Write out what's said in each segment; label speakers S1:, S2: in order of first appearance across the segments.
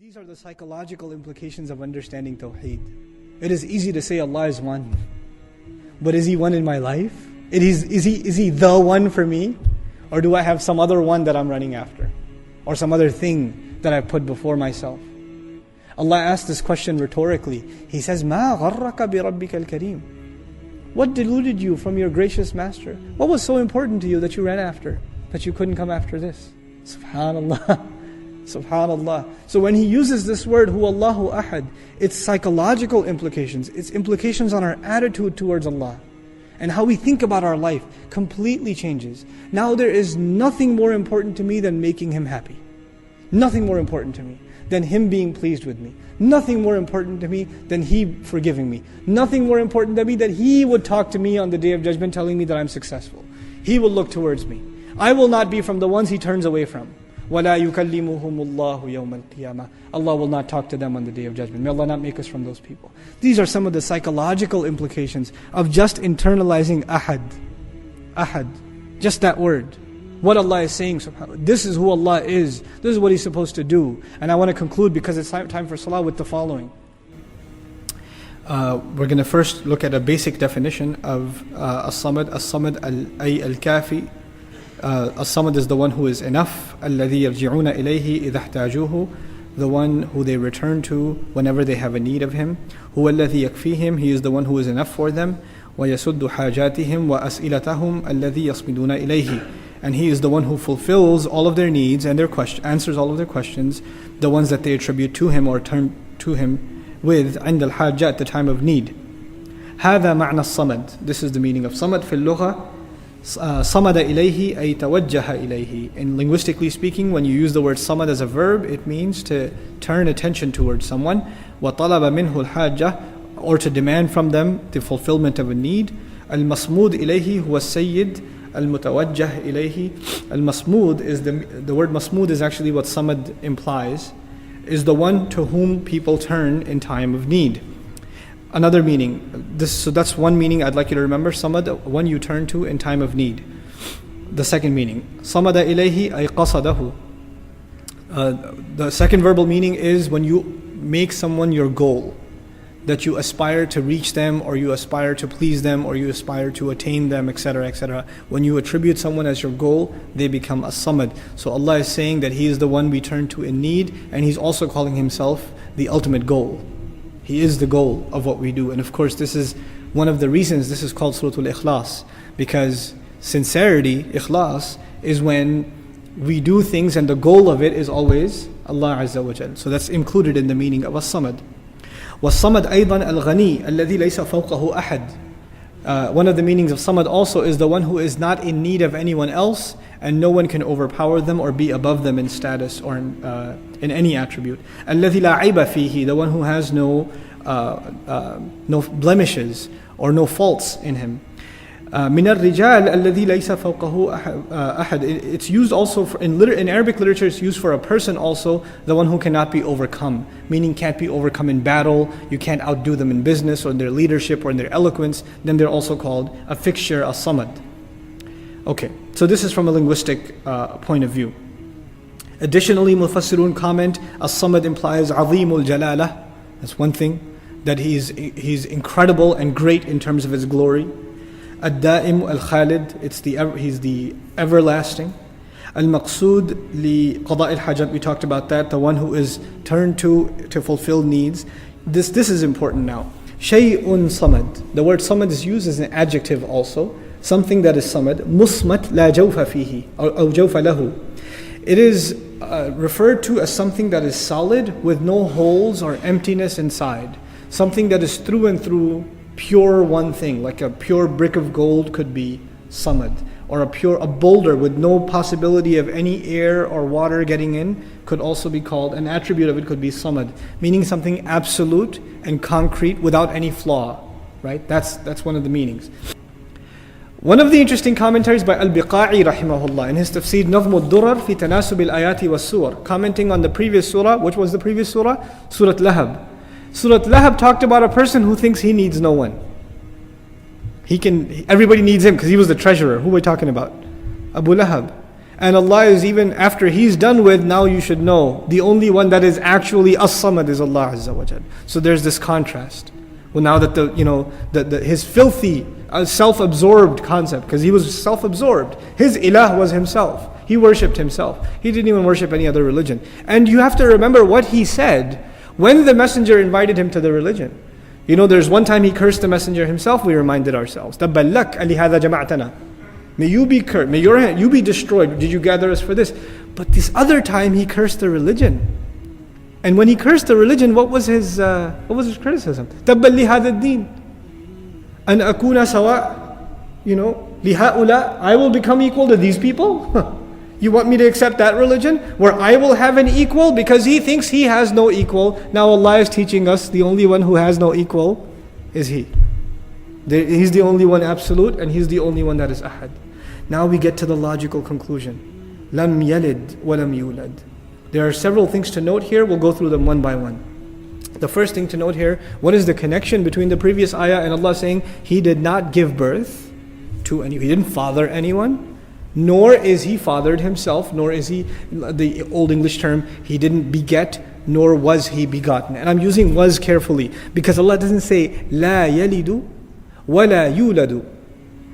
S1: These are the psychological implications of understanding Tawheed. It is easy to say Allah is one. But is He one in my life? Is he the one for me? Or do I have some other one that I'm running after? Or some other thing that I put before myself? Allah asked this question rhetorically. He says, مَا غَرَّكَ بِرَبِّكَ الْكَرِيمِ. What deluded you from your gracious Master? What was so important to you that you ran after, that you couldn't come after this? Subhanallah. Subhanallah. So when he uses this word, Huwallahu Ahad, its psychological implications, its implications on our attitude towards Allah, and how we think about our life completely changes. Now there is nothing more important to me than making Him happy. Nothing more important to me than Him being pleased with me. Nothing more important to me than He forgiving me. Nothing more important to me that He would talk to me on the Day of Judgment telling me that I'm successful. He will look towards me. I will not be from the ones He turns away from. وَلَا يُكَلِّمُهُمُ اللَّهُ يَوْمَ الْقِيَامَةِ. Allah will not talk to them on the Day of Judgment. May Allah not make us from those people. These are some of the psychological implications of just internalizing ahad. Ahad. Just that word. What Allah is saying, subhanAllah. This is who Allah is. This is what He's supposed to do. And I want to conclude, because it's time for salah, with the following. We're going to first look at a basic definition of as-samad. As-samad ay al-kafi. As-samad is the one who is enough. الَّذِي يَرْجِعُونَ إِلَيْهِ إِذَا احْتَاجُوهُ. The one who they return to whenever they have a need of Him. هُوَ الَّذِي يَكْفِيهِم. He is the one who is enough for them. وَيَسُدُّ حَاجَاتِهِمْ وَأَسْئِلَتَهُمْ الَّذِي يَصْمِدُونَ إِلَيْهِ. And He is the one who fulfills all of their needs and their answers all of their questions, the ones that they attribute to Him or turn to Him with عند الحاجة, at the time of need. هذا معنى الصمد. This is the meaning of samad في اللغة. صمد إليه أي توجه إليه. And linguistically speaking, when you use the word samad as a verb, it means to turn attention towards someone. وطلب منه الحاجة, or to demand from them the fulfillment of a need. المصمود إليه هو السيد المتوجه إليه. Al-masmud is the word masmud is actually what samad implies, is the one to whom people turn in time of need. Another meaning, so that's one meaning I'd like you to remember, samad, one you turn to in time of need. The second meaning, samada ilayhi ay qasadahu. The second verbal meaning is when you make someone your goal, that you aspire to reach them, or you aspire to please them, or you aspire to attain them, etc., etc. When you attribute someone as your goal, they become a samad. So Allah is saying that He is the one we turn to in need, and He's also calling Himself the ultimate goal. He is the goal of what we do. And of course, this is one of the reasons this is called Suratul Ikhlas, because sincerity, ikhlas, is when we do things and the goal of it is always Allah Azza wa Jal. So that's included in the meaning of as-samad. وَالصَّمَدْ أَيْضًا الْغَنِي الَّذِي لَيْسَ فَوْقَهُ أَحَدٌ. One of the meanings of samad also is the one who is not in need of anyone else, and no one can overpower them or be above them in status or in any attribute. الَّذِي لَا عَيْبَ فِيهِ. The one who has no blemishes or no faults in him. مِنَ الرِّجَالِ الَّذِي لَيْسَ فَوْقَهُ أَحَدٌ. It's used also in Arabic literature. It's used for a person also, the one who cannot be overcome, meaning can't be overcome in battle. You can't outdo them in business or in their leadership or in their eloquence. Then they're also called a fixture, a samad. Okay, so this is from a linguistic point of view. Additionally, Mufassirun comment, as-samad implies azimul jalalah. That's one thing, that he's incredible and great in terms of His glory. Ad-da'im al-khalid, he's the everlasting. Al-maqsood li qada' al-hajat, we talked about that, the one who is turned to fulfill needs. This is important now. Shay'un samad. The word samad is used as an adjective also. Something that is samad. Musmat la jawfa fihi, or jawfa lahu. It is referred to as something that is solid with no holes or emptiness inside. Something that is through and through pure one thing, like a pure brick of gold could be samad, or a boulder with no possibility of any air or water getting in could also be called, an attribute of it could be samad, meaning something absolute and concrete without any flaw, right? That's one of the meanings. One of the interesting commentaries by Al-Biqa'i rahimahullah in his tafsir Nazm al-Durar fi tanasub al-ayati was-suwar, commenting on the previous surah. Which was the previous surah? Surah Lahab. Surah Lahab talked about a person who thinks he needs no one. Everybody needs him because he was the treasurer. Who are we talking about? Abu Lahab. And Allah is even after He's done with, now you should know, the only one that is actually as-samad is Allah Azza wa Jal. So there's this contrast. Well, now that his filthy, self-absorbed concept, because he was self-absorbed. His ilah was himself. He worshipped himself. He didn't even worship any other religion. And you have to remember what he said when the messenger invited him to the religion. There's one time he cursed the messenger himself, we reminded ourselves. تَبَّلَّكَ أَلِهَذَا جَمَعْتَنَا. May you be cursed, may your hand, you be destroyed. Did you gather us for this? But this other time he cursed the religion. And when he cursed the religion, what was his criticism? تَبَّلْ لِهَذَا الدِّينِ أَنْ أَكُونَ سَوَاء لِهَؤُلَاء. I will become equal to these people? You want me to accept that religion where I will have an equal because he thinks he has no equal? Now Allah is teaching us the only one who has no equal is He. He's the only one absolute and He's the only one that is ahad. Now we get to the logical conclusion. لَمْ يَلِدْ وَلَمْ يُولَدْ. There are several things to note here. We'll go through them one by one. The first thing to note here, what is the connection between the previous ayah and Allah saying He did not give birth to anyone, He didn't father anyone, nor is He fathered Himself, nor is He, the Old English term, He didn't beget, nor was He begotten. And I'm using was carefully because Allah doesn't say لا يلد ولا يولد.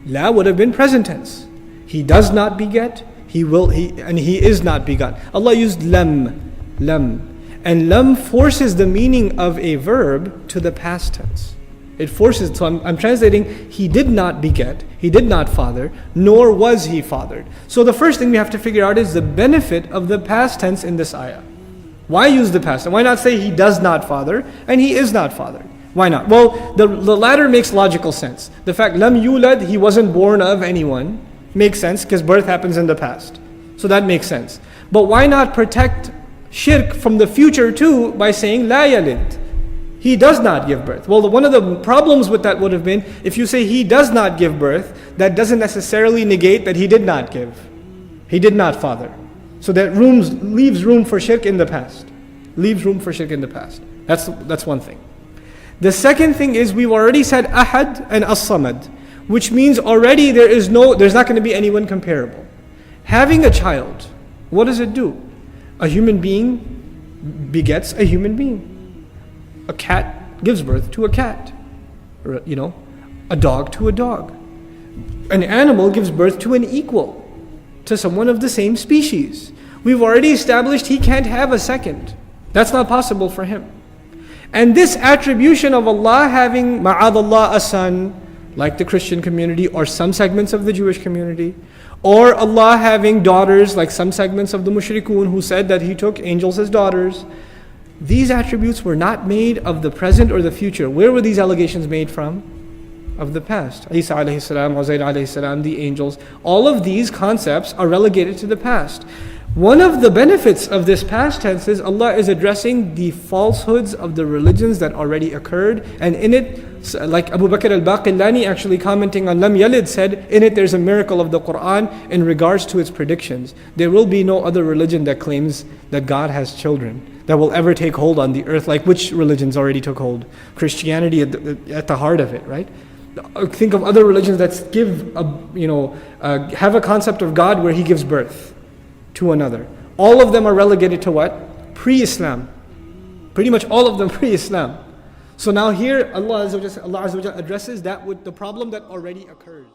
S1: La would have been present tense. He does not beget, and He is not begotten. Allah used lam. And lam forces the meaning of a verb to the past tense. It forces, so I'm translating, He did not beget, He did not father, nor was He fathered. So the first thing we have to figure out is the benefit of the past tense in this ayah. Why use the past? And why not say He does not father and He is not fathered? Why not? Well, the latter makes logical sense. The fact, lam yulad, He wasn't born of anyone, makes sense because birth happens in the past. So that makes sense. But why not protect shirk from the future too by saying la yalid? He does not give birth. Well, one of the problems with that would have been, if you say He does not give birth, that doesn't necessarily negate that He did not give. He did not father. So that leaves room for shirk in the past. Leaves room for shirk in the past. That's one thing. The second thing is we've already said ahad and as-samad, which means already there's not going to be anyone comparable. Having a child, what does it do? A human being begets a human being. A cat gives birth to a cat. A dog to a dog. An animal gives birth to an equal, to someone of the same species. We've already established he can't have a second. That's not possible for him. And this attribution of Allah having ma'adallah a son, like the Christian community or some segments of the Jewish community, or Allah having daughters like some segments of the mushrikun who said that He took angels as daughters, these attributes were not made of the present or the future. Where were these allegations made from? Of the past. Isa alayhi salam, Uzair alayhi salam, the angels. All of these concepts are relegated to the past. One of the benefits of this past tense is Allah is addressing the falsehoods of the religions that already occurred. And in it, like Abu Bakr al-Baqillani actually commenting on Lam Yalid said, in it there's a miracle of the Quran in regards to its predictions. There will be no other religion that claims that God has children that will ever take hold on the earth, like which religions already took hold? Christianity at the heart of it, right? Think of other religions that have a concept of God where He gives birth to another. All of them are relegated to what? Pre-Islam. Pretty much all of them pre-Islam. So now here Allah Azza wa Jalla addresses that with the problem that already occurs.